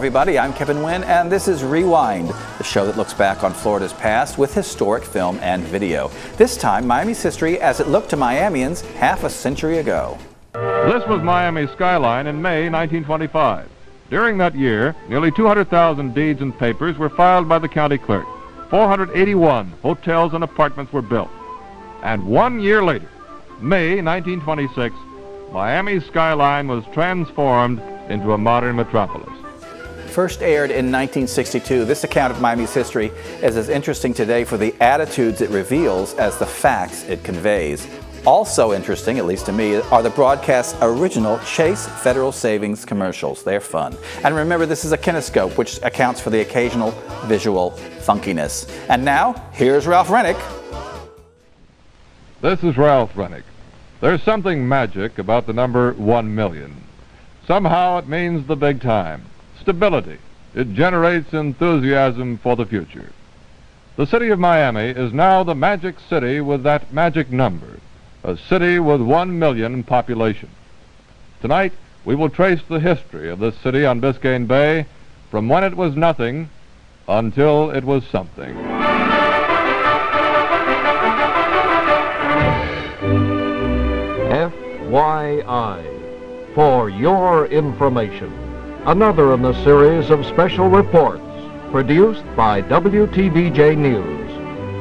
everybody. I'm Kevin Wynn, and this is Rewind, the show that looks back on Florida's past with historic film and video. This time, Miami's history as it looked to Miamians half a century ago. This was Miami's skyline in May 1925. During that year, nearly 200,000 deeds and papers were filed by the county clerk. 481 hotels and apartments were built. And 1 year later, May 1926, Miami's skyline was transformed into a modern metropolis. First aired in 1962, this account of Miami's history is as interesting today for the attitudes it reveals as the facts it conveys. Also interesting, at least to me, are the broadcast's original Chase Federal Savings commercials. They're fun. And remember, this is a kinescope, which accounts for the occasional visual funkiness. And now, here's Ralph Rennick. This is Ralph Rennick. There's something magic about the number 1 million. Somehow it means the big time. Stability. It generates enthusiasm for the future. The city of Miami is now the magic city with that magic number. A city with 1 million in population. Tonight, we will trace the history of this city on Biscayne Bay from when it was nothing until it was something. FYI, for your information, another in the series of special reports produced by WTVJ News.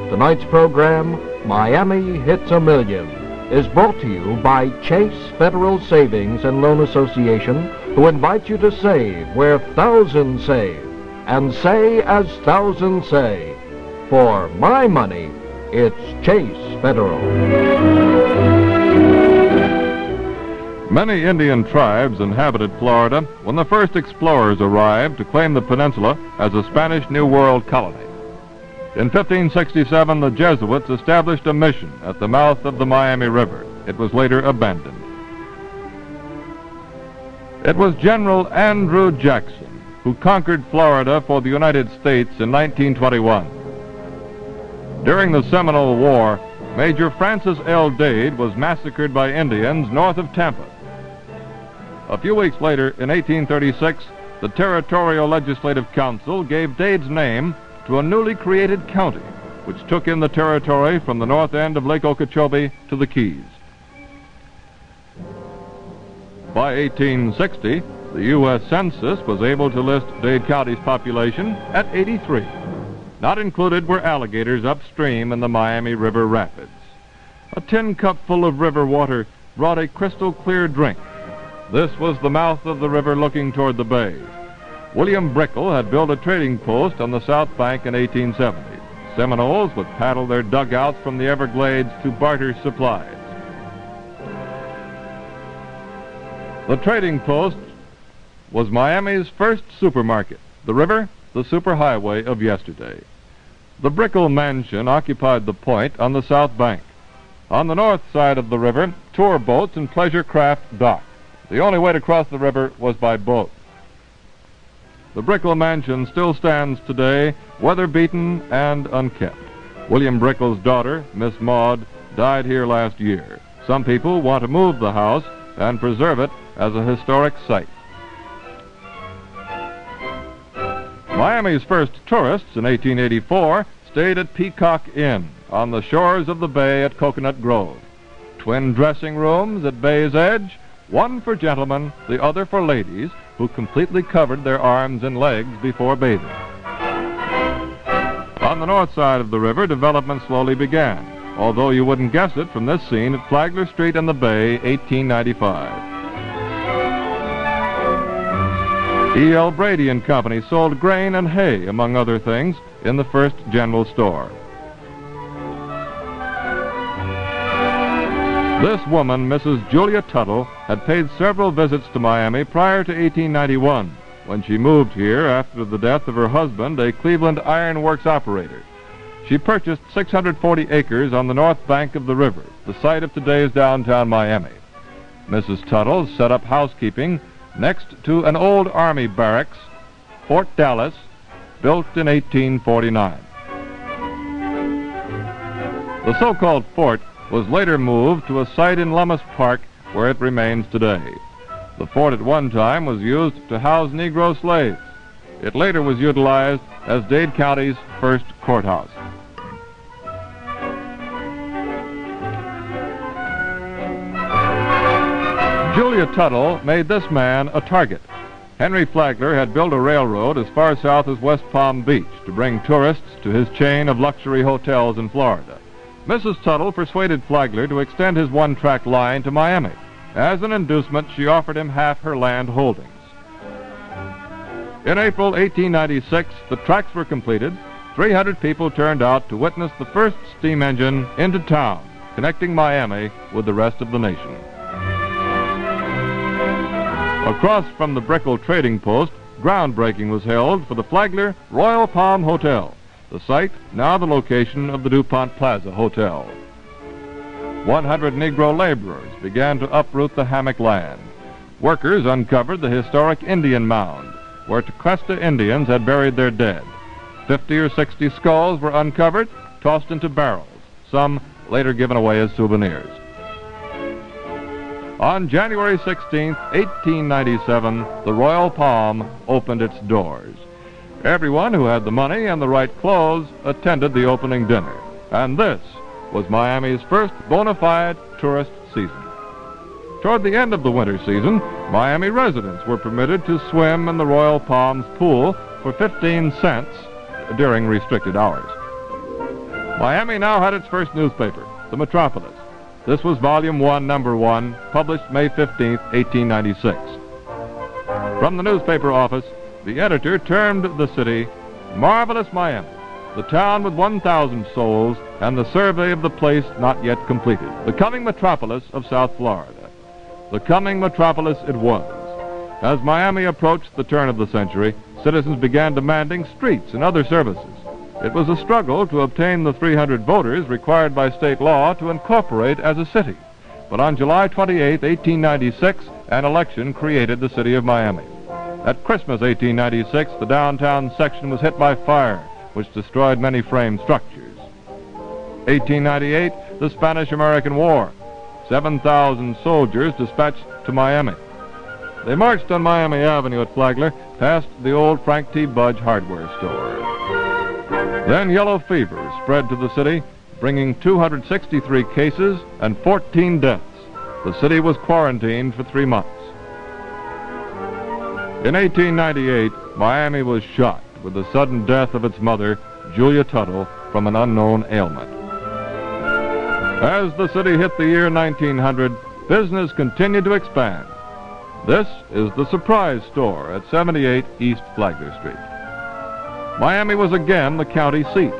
Tonight's program, Miami Hits a Million, is brought to you by Chase Federal Savings and Loan Association, who invite you to save where thousands save, and say as thousands say. For my money, it's Chase Federal. Many Indian tribes inhabited Florida when the first explorers arrived to claim the peninsula as a Spanish New World colony. In 1567, the Jesuits established a mission at the mouth of the Miami River. It was later abandoned. It was General Andrew Jackson who conquered Florida for the United States in 1921. During the Seminole War, Major Francis L. Dade was massacred by Indians north of Tampa. A few weeks later, in 1836, the Territorial Legislative Council gave Dade's name to a newly created county, which took in the territory from the north end of Lake Okeechobee to the Keys. By 1860, the U.S. Census was able to list Dade County's population at 83. Not included were alligators upstream in the Miami River Rapids. A tin cup full of river water brought a crystal clear drink. This was the mouth of the river looking toward the bay. William Brickell had built a trading post on the south bank in 1870. Seminoles would paddle their dugouts from the Everglades to barter supplies. The trading post was Miami's first supermarket. The river, the superhighway of yesterday. The Brickell Mansion occupied the point on the south bank. On the north side of the river, tour boats and pleasure craft docked. The only way to cross the river was by boat. The Brickell Mansion still stands today, weather-beaten and unkept. William Brickell's daughter, Miss Maud, died here last year. Some people want to move the house and preserve it as a historic site. Miami's first tourists in 1884 stayed at Peacock Inn on the shores of the bay at Coconut Grove. Twin dressing rooms at Bay's Edge, one for gentlemen, the other for ladies, who completely covered their arms and legs before bathing. On the north side of the river, development slowly began, although you wouldn't guess it from this scene at Flagler Street and the Bay, 1895. E.L. Brady and Company sold grain and hay, among other things, in the first general store. This woman, Mrs. Julia Tuttle, had paid several visits to Miami prior to 1891, when she moved here after the death of her husband, a Cleveland Iron Works operator. She purchased 640 acres on the north bank of the river, the site of today's downtown Miami. Mrs. Tuttle set up housekeeping next to an old Army barracks, Fort Dallas, built in 1849. The so-called fort was later moved to a site in Lummis Park where it remains today. The fort at one time was used to house Negro slaves. It later was utilized as Dade County's first courthouse. Julia Tuttle made this man a target. Henry Flagler had built a railroad as far south as West Palm Beach to bring tourists to his chain of luxury hotels in Florida. Mrs. Tuttle persuaded Flagler to extend his one-track line to Miami. As an inducement, she offered him half her land holdings. In April 1896, the tracks were completed. 300 people turned out to witness the first steam engine into town, connecting Miami with the rest of the nation. Across from the Brickell Trading Post, groundbreaking was held for the Flagler Royal Palm Hotel, the site now the location of the DuPont Plaza Hotel. 100 Negro laborers began to uproot the hammock land. Workers uncovered the historic Indian Mound, where Tequesta Indians had buried their dead. 50 or 60 skulls were uncovered, tossed into barrels, some later given away as souvenirs. On January 16, 1897, the Royal Palm opened its doors. Everyone who had the money and the right clothes attended the opening dinner. And this was Miami's first bona fide tourist season. Toward the end of the winter season, Miami residents were permitted to swim in the Royal Palms pool for 15 cents during restricted hours. Miami now had its first newspaper, the Metropolis. This was Volume 1, Number 1, published May 15, 1896. From the newspaper office, the editor termed the city Marvelous Miami, the town with 1,000 souls, and the survey of the place not yet completed, the coming metropolis of South Florida. The coming metropolis it was. As Miami approached the turn of the century, citizens began demanding streets and other services. It was a struggle to obtain the 300 voters required by state law to incorporate as a city. But on July 28, 1896, an election created the city of Miami. At Christmas 1896, the downtown section was hit by fire, which destroyed many frame structures. 1898, the Spanish-American War. 7,000 soldiers dispatched to Miami. They marched on Miami Avenue at Flagler, past the old Frank T. Budge hardware store. Then yellow fever spread to the city, bringing 263 cases and 14 deaths. The city was quarantined for 3 months. In 1898, Miami was shocked with the sudden death of its mother, Julia Tuttle, from an unknown ailment. As the city hit the year 1900, business continued to expand. This is the Surprise Store at 78 East Flagler Street. Miami was again the county seat.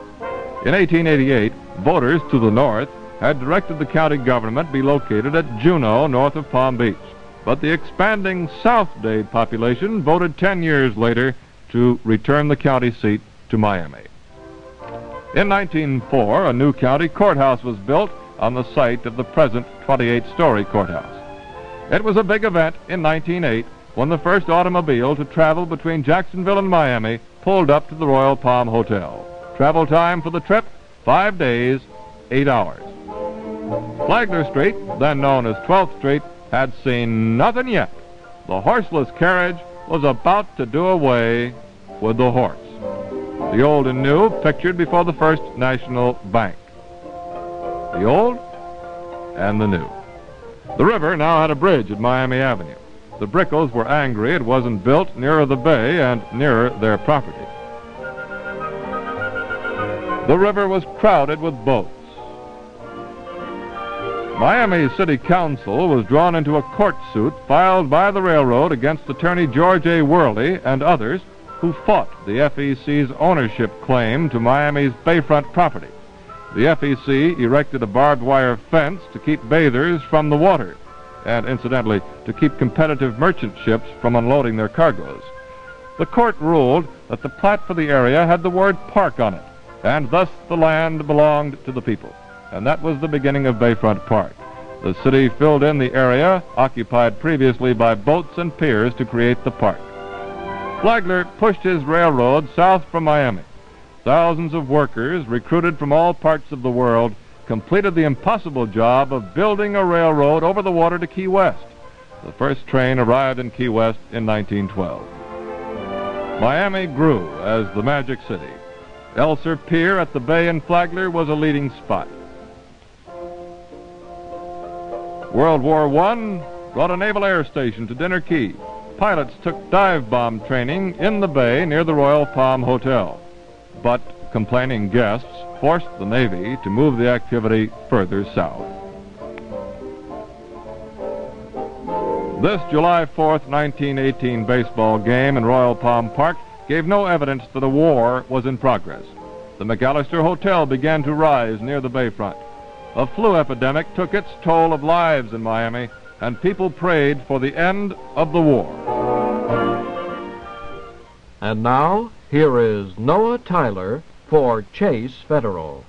In 1888, voters to the north had directed the county government be located at Juneau, north of Palm Beach. But the expanding South Dade population voted 10 years later to return the county seat to Miami. In 1904, a new county courthouse was built on the site of the present 28-story courthouse. It was a big event in 1908 when the first automobile to travel between Jacksonville and Miami pulled up to the Royal Palm Hotel. Travel time for the trip, 5 days, 8 hours. Flagler Street, then known as 12th Street, had seen nothing yet. The horseless carriage was about to do away with the horse. The old and new pictured before the First National Bank. The old and the new. The river now had a bridge at Miami Avenue. The Brickels were angry it wasn't built nearer the bay and nearer their property. The river was crowded with boats. Miami City Council was drawn into a court suit filed by the railroad against attorney George A. Worley and others who fought the FEC's ownership claim to Miami's bayfront property. The FEC erected a barbed wire fence to keep bathers from the water, and incidentally, to keep competitive merchant ships from unloading their cargoes. The court ruled that the plat for the area had the word park on it, and thus the land belonged to the people. And that was the beginning of Bayfront Park. The city filled in the area occupied previously by boats and piers to create the park. Flagler pushed his railroad south from Miami. Thousands of workers, recruited from all parts of the world, completed the impossible job of building a railroad over the water to Key West. The first train arrived in Key West in 1912. Miami grew as the Magic City. Elser Pier at the bay in Flagler was a leading spot. World War I brought a naval air station to Dinner Key. Pilots took dive bomb training in the bay near the Royal Palm Hotel. But complaining guests forced the Navy to move the activity further south. This July 4th, 1918 baseball game in Royal Palm Park gave no evidence that a war was in progress. The McAllister Hotel began to rise near the bayfront. A flu epidemic took its toll of lives in Miami, and people prayed for the end of the war. And now, here is Noah Tyler for Chase Federal.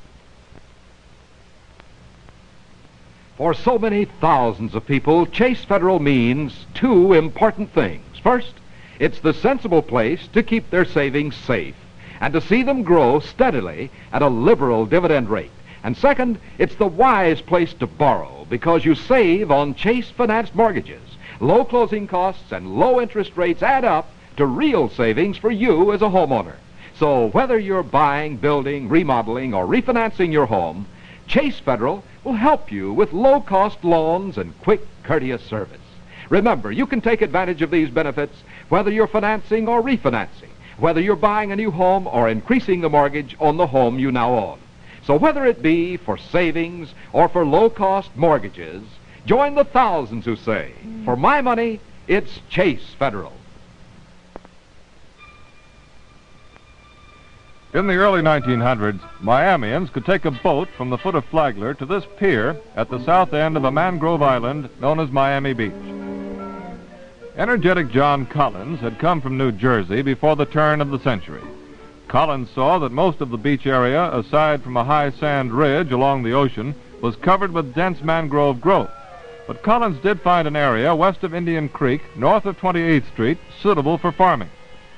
For so many thousands of people, Chase Federal means two important things. First, it's the sensible place to keep their savings safe and to see them grow steadily at a liberal dividend rate. And second, it's the wise place to borrow because you save on Chase-financed mortgages. Low closing costs and low interest rates add up to real savings for you as a homeowner. So whether you're buying, building, remodeling, or refinancing your home, Chase Federal will help you with low-cost loans and quick, courteous service. Remember, you can take advantage of these benefits whether you're financing or refinancing, whether you're buying a new home or increasing the mortgage on the home you now own. So whether it be for savings or for low-cost mortgages, join the thousands who say, for my money, it's Chase Federal. In the early 1900s, Miamians could take a boat from the foot of Flagler to this pier at the south end of a mangrove island known as Miami Beach. Energetic John Collins had come from New Jersey before the turn of the century. Collins saw that most of the beach area, aside from a high sand ridge along the ocean, was covered with dense mangrove growth. But Collins did find an area west of Indian Creek, north of 28th Street, suitable for farming.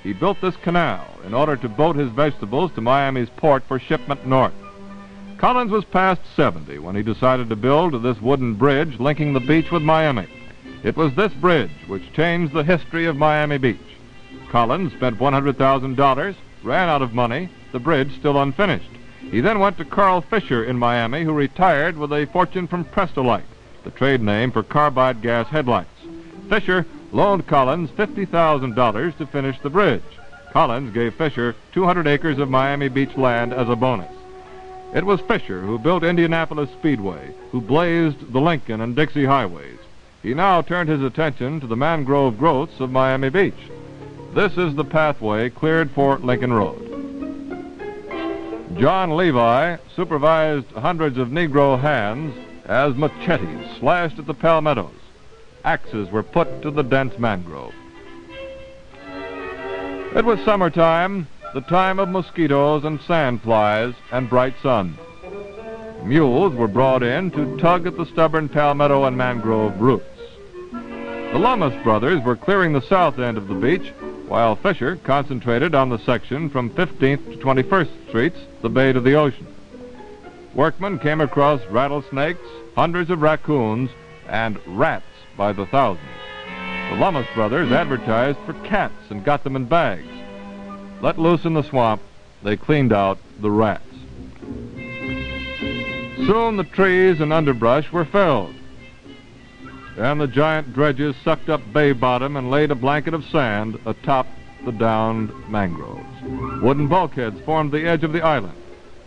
He built this canal in order to boat his vegetables to Miami's port for shipment north. Collins was past 70 when he decided to build this wooden bridge linking the beach with Miami. It was this bridge which changed the history of Miami Beach. Collins spent $100,000, ran out of money, the bridge still unfinished. He then went to Carl Fisher in Miami, who retired with a fortune from Prestolite, the trade name for carbide gas headlights. Fisher loaned Collins $50,000 to finish the bridge. Collins gave Fisher 200 acres of Miami Beach land as a bonus. It was Fisher who built Indianapolis Speedway, who blazed the Lincoln and Dixie highways. He now turned his attention to the mangrove growths of Miami Beach. This is the pathway cleared for Lincoln Road. John Levi supervised hundreds of Negro hands as machetes slashed at the palmettos. Axes were put to the dense mangrove. It was summertime, the time of mosquitoes and sandflies and bright sun. Mules were brought in to tug at the stubborn palmetto and mangrove roots. The Lummis brothers were clearing the south end of the beach, while Fisher concentrated on the section from 15th to 21st Streets, the bay to the ocean. Workmen came across rattlesnakes, hundreds of raccoons, and rats by the thousands. The Lummis brothers advertised for cats and got them in bags. Let loose in the swamp, they cleaned out the rats. Soon the trees and underbrush were felled, and the giant dredges sucked up bay bottom and laid a blanket of sand atop the downed mangroves. Wooden bulkheads formed the edge of the island.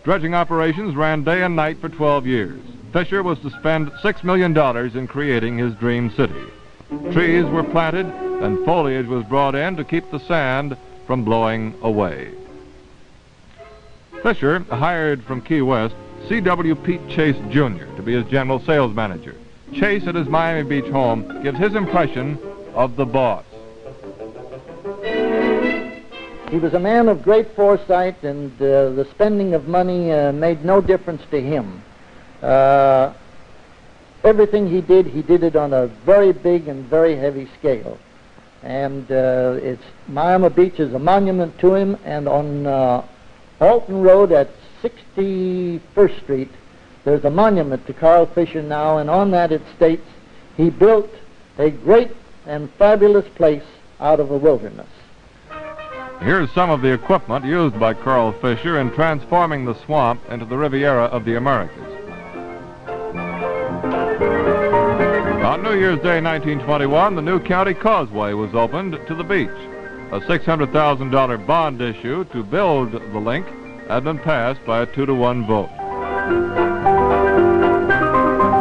Dredging operations ran day and night for 12 years. Fisher was to spend $6 million in creating his dream city. Trees were planted and foliage was brought in to keep the sand from blowing away. Fisher hired from Key West C.W. Pete Chase, Jr. to be his general sales manager. Chase at his Miami Beach home gives his impression of the boss. He was a man of great foresight, and the spending of money made no difference to him. Everything he did it on a very big and very heavy scale. And Miami Beach is a monument to him, and on Alton Road at 61st Street, there's a monument to Carl Fisher now, and on that it states, he built a great and fabulous place out of a wilderness. Here's some of the equipment used by Carl Fisher in transforming the swamp into the Riviera of the Americas. On New Year's Day 1921, the new county causeway was opened to the beach. A $600,000 bond issue to build the link had been passed by a 2-to-1 vote.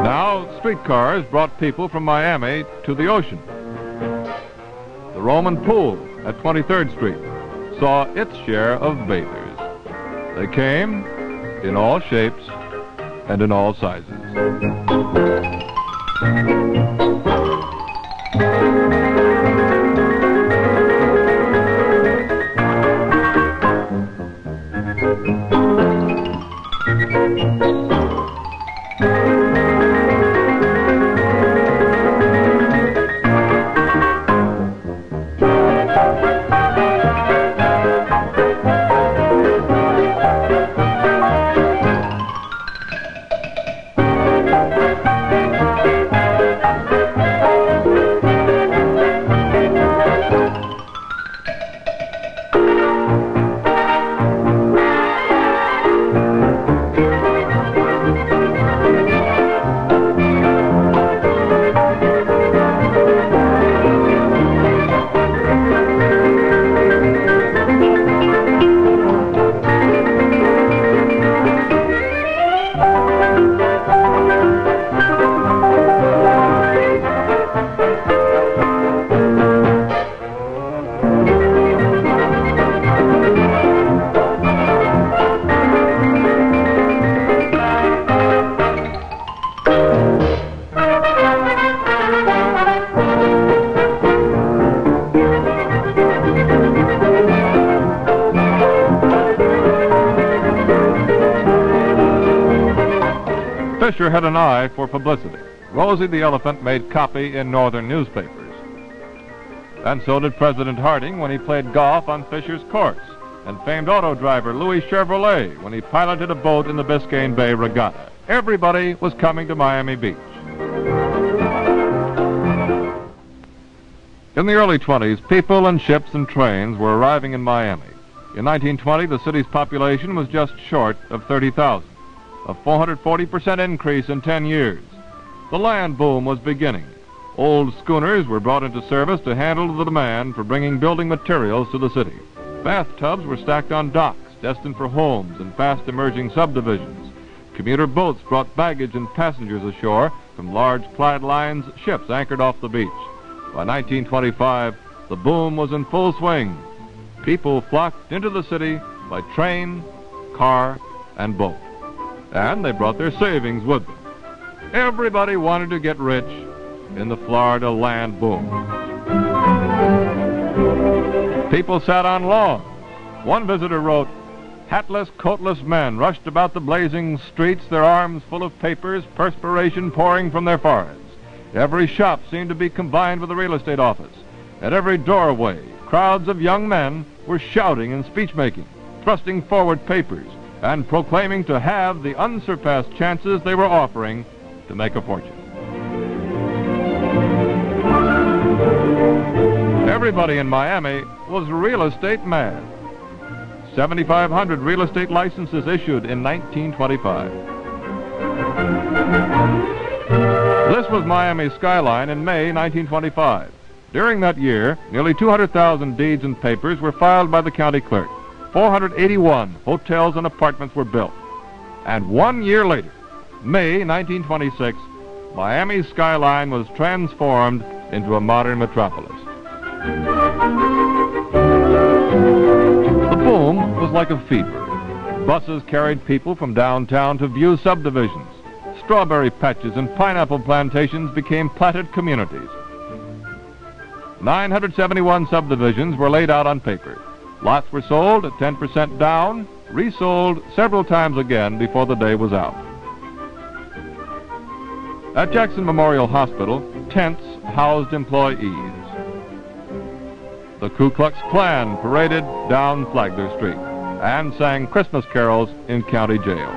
Now, streetcars brought people from Miami to the ocean. The Roman pool at 23rd Street saw its share of bathers. They came in all shapes and in all sizes. Fisher had an eye for publicity. Rosie the Elephant made copy in northern newspapers. And so did President Harding when he played golf on Fisher's course, and famed auto driver Louis Chevrolet when he piloted a boat in the Biscayne Bay Regatta. Everybody was coming to Miami Beach. In the early 20s, people and ships and trains were arriving in Miami. In 1920, the city's population was just short of 30,000. A 440% increase in 10 years. The land boom was beginning. Old schooners were brought into service to handle the demand for bringing building materials to the city. Bathtubs were stacked on docks, destined for homes and fast-emerging subdivisions. Commuter boats brought baggage and passengers ashore from large Clyde Lines ships anchored off the beach. By 1925, the boom was in full swing. People flocked into the city by train, car, and boat. And they brought their savings with them. Everybody wanted to get rich in the Florida land boom. People sat on lawns. One visitor wrote, "Hatless, coatless men rushed about the blazing streets, their arms full of papers, perspiration pouring from their foreheads. Every shop seemed to be combined with a real estate office. At every doorway, crowds of young men were shouting and speech-making, thrusting forward papers, and proclaiming to have the unsurpassed chances they were offering to make a fortune." Everybody in Miami was real estate mad. 7,500 real estate licenses issued in 1925. This was Miami's skyline in May 1925. During that year, nearly 200,000 deeds and papers were filed by the county clerk. 481 hotels and apartments were built. And 1 year later, May 1926, Miami's skyline was transformed into a modern metropolis. The boom was like a fever. Buses carried people from downtown to view subdivisions. Strawberry patches and pineapple plantations became platted communities. 971 subdivisions were laid out on paper. Lots were sold at 10% down, resold several times again before the day was out. At Jackson Memorial Hospital, tents housed employees. The Ku Klux Klan paraded down Flagler Street and sang Christmas carols in county jail.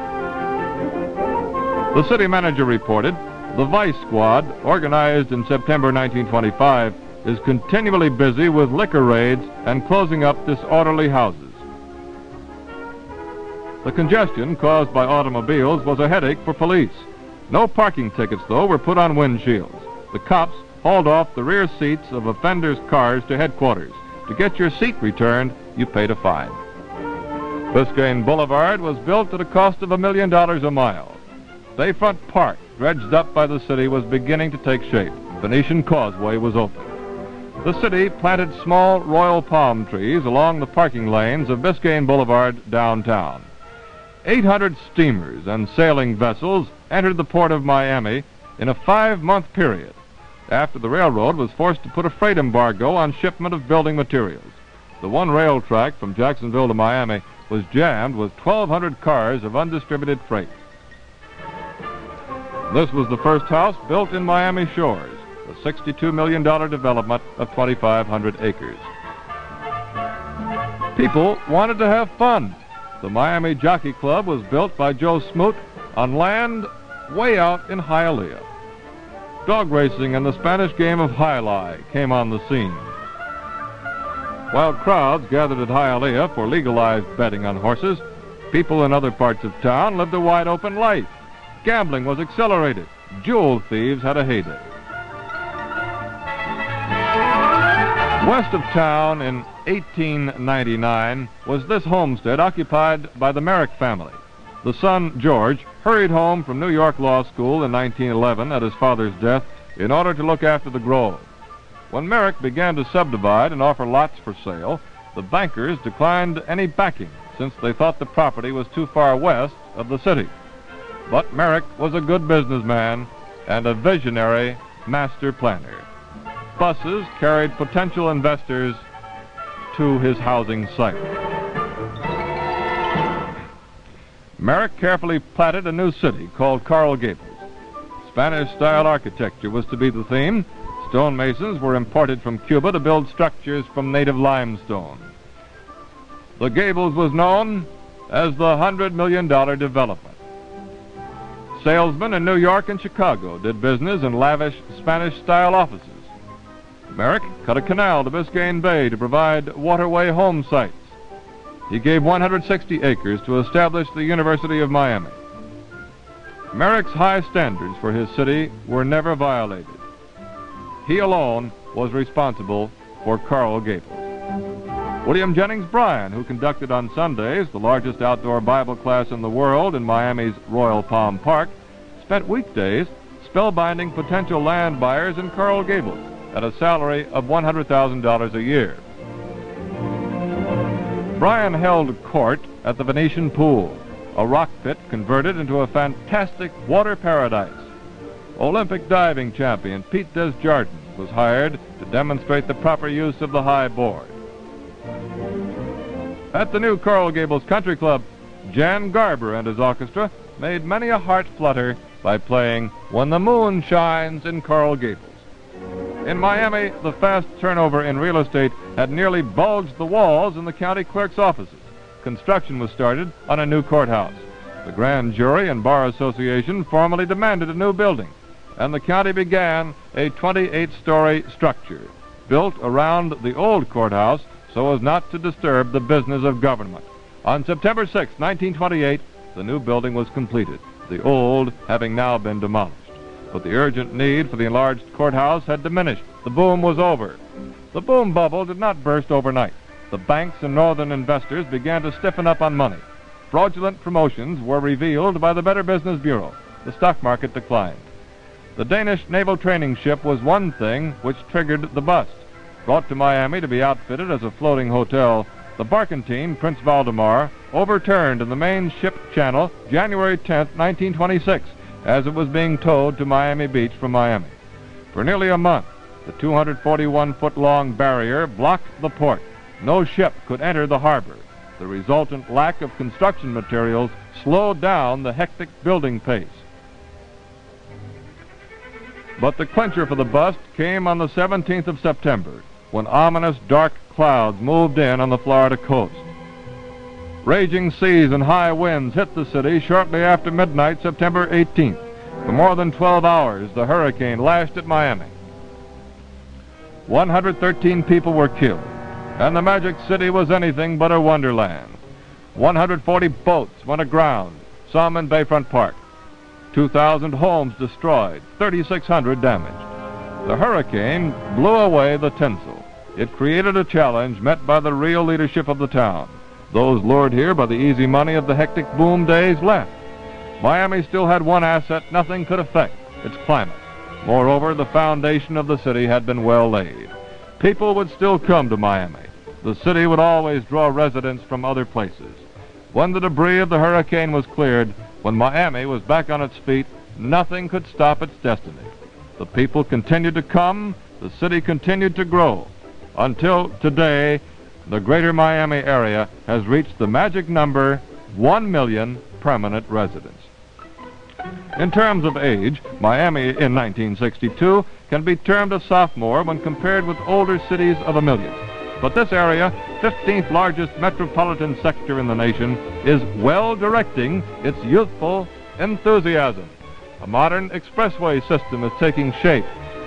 The city manager reported the Vice Squad, organized in September 1925, is continually busy with liquor raids and closing up disorderly houses. The congestion caused by automobiles was a headache for police. No parking tickets, though, were put on windshields. The cops hauled off the rear seats of offenders' cars to headquarters. To get your seat returned, you paid a fine. Biscayne Boulevard was built at a cost of $1 million a mile. Bayfront Park, dredged up by the city, was beginning to take shape. Venetian Causeway was open. The city planted small royal palm trees along the parking lanes of Biscayne Boulevard downtown. 800 steamers and sailing vessels entered the port of Miami in a 5-month period after the railroad was forced to put a freight embargo on shipment of building materials. The one rail track from Jacksonville to Miami was jammed with 1,200 cars of undistributed freight. This was the first house built in Miami Shores, a $62 million development of 2,500 acres. People wanted to have fun. The Miami Jockey Club was built by Joe Smoot on land way out in Hialeah. Dog racing and the Spanish game of Jai-Alai came on the scene. While crowds gathered at Hialeah for legalized betting on horses, people in other parts of town lived a wide-open life. Gambling was accelerated. Jewel thieves had a heyday. West of town in 1899 was this homestead occupied by the Merrick family. The son, George, hurried home from New York Law School in 1911 at his father's death in order to look after the grove. When Merrick began to subdivide and offer lots for sale, the bankers declined any backing since they thought the property was too far west of the city. But Merrick was a good businessman and a visionary master planner. Buses carried potential investors to his housing site. Merrick carefully platted a new city called Coral Gables. Spanish-style architecture was to be the theme. Stonemasons were imported from Cuba to build structures from native limestone. The Gables was known as the $100 million development. Salesmen in New York and Chicago did business in lavish Spanish-style offices. Merrick cut a canal to Biscayne Bay to provide waterway home sites. He gave 160 acres to establish the University of Miami. Merrick's high standards for his city were never violated. He alone was responsible for Coral Gables. William Jennings Bryan, who conducted on Sundays the largest outdoor Bible class in the world in Miami's Royal Palm Park, spent weekdays spellbinding potential land buyers in Coral Gables at a salary of $100,000 a year. Bryan held court at the Venetian Pool, a rock pit converted into a fantastic water paradise. Olympic diving champion Pete Desjardins was hired to demonstrate the proper use of the high board. At the new Coral Gables Country Club, Jan Garber and his orchestra made many a heart flutter by playing When the Moon Shines in Coral Gables. In Miami, the fast turnover in real estate had nearly bulged the walls in the county clerk's offices. Construction was started on a new courthouse. The grand jury and bar association formally demanded a new building, and the county began a 28-story structure built around the old courthouse so as not to disturb the business of government. On September 6, 1928, the new building was completed, the old having now been demolished. But the urgent need for the enlarged courthouse had diminished. The boom was over. The boom bubble did not burst overnight. The banks and northern investors began to stiffen up on money. Fraudulent promotions were revealed by the Better Business Bureau. The stock market declined. The Danish naval training ship was one thing which triggered the bust. Brought to Miami to be outfitted as a floating hotel, the barkentine Prince Valdemar overturned in the main ship channel January 10, 1926, as it was being towed to Miami Beach from Miami. For nearly a month, the 241-foot-long barrier blocked the port. No ship could enter the harbor. The resultant lack of construction materials slowed down the hectic building pace. But the clincher for the bust came on the 17th of September, when ominous dark clouds moved in on the Florida coast. Raging seas and high winds hit the city shortly after midnight, September 18th. For more than 12 hours, the hurricane lashed at Miami. 113 people were killed, and the Magic City was anything but a wonderland. 140 boats went aground, some in Bayfront Park. 2,000 homes destroyed, 3,600 damaged. The hurricane blew away the tinsel. It created a challenge met by the real leadership of the town. Those lured here by the easy money of the hectic boom days left. Miami still had one asset nothing could affect, its climate. Moreover, the foundation of the city had been well laid. People would still come to Miami. The city would always draw residents from other places. When the debris of the hurricane was cleared, when Miami was back on its feet, nothing could stop its destiny. The people continued to come, the city continued to grow. Until today, the greater Miami area has reached the magic number 1 million permanent residents. In terms of age, Miami in 1962 can be termed a sophomore when compared with older cities of a million. But this area, 15th largest metropolitan sector in the nation, is well directing its youthful enthusiasm. A modern expressway system is taking shape,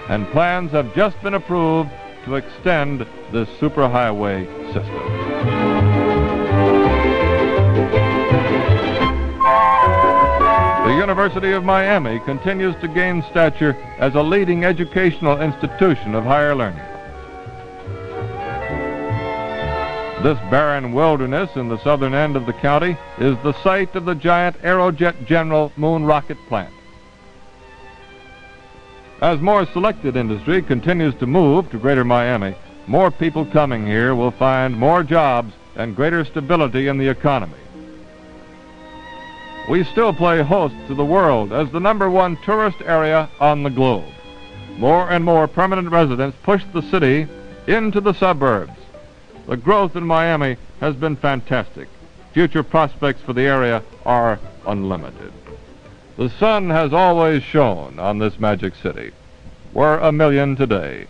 and plans have just been approved to extend this superhighway system. The University of Miami continues to gain stature as a leading educational institution of higher learning. This barren wilderness in the southern end of the county is the site of the giant Aerojet General moon rocket plant. As more selected industry continues to move to greater Miami, more people coming here will find more jobs and greater stability in the economy. We still play host to the world as the #1 tourist area on the globe. More and more permanent residents push the city into the suburbs. The growth in Miami has been fantastic. Future prospects for the area are unlimited. The sun has always shone on this magic city. We're 1 million today.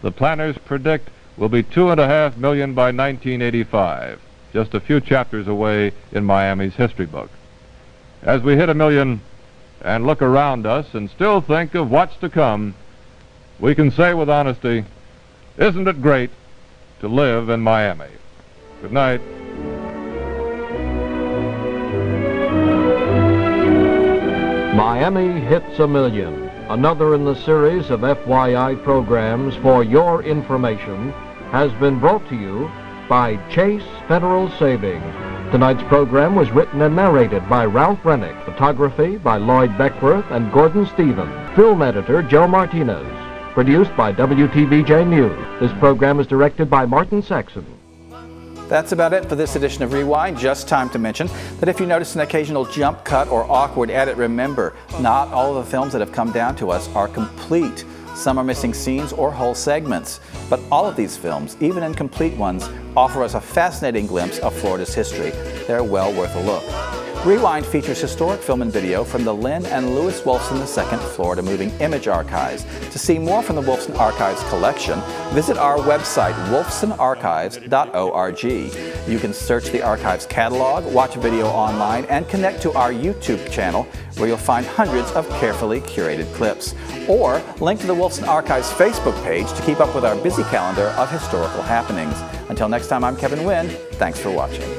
The planners predict we'll be 2.5 million by 1985, just a few chapters away in Miami's history book. As we hit 1 million and look around us and still think of what's to come, we can say with honesty, isn't it great to live in Miami? Good night. Miami Hits 1 Million, another in the series of FYI programs for your information, has been brought to you by Chase Federal Savings. Tonight's program was written and narrated by Ralph Rennick. Photography by Lloyd Beckworth and Gordon Stevens. Film editor Joe Martinez. Produced by WTVJ News. This program is directed by Martin Saxon. That's about it for this edition of Rewind. Just time to mention that if you notice an occasional jump cut or awkward edit, remember, not all of the films that have come down to us are complete. Some are missing scenes or whole segments. But all of these films, even incomplete ones, offer us a fascinating glimpse of Florida's history. They're well worth a look. Rewind features historic film and video from the Lynn and Louis Wolfson II Florida Moving Image Archives. To see more from the Wolfson Archives collection, visit our website, wolfsonarchives.org. You can search the archives catalog, watch a video online, and connect to our YouTube channel, where you'll find hundreds of carefully curated clips. Or link to the Wolfson Archives Facebook page to keep up with our busy calendar of historical happenings. Until next time, I'm Kevin Wynn. Thanks for watching.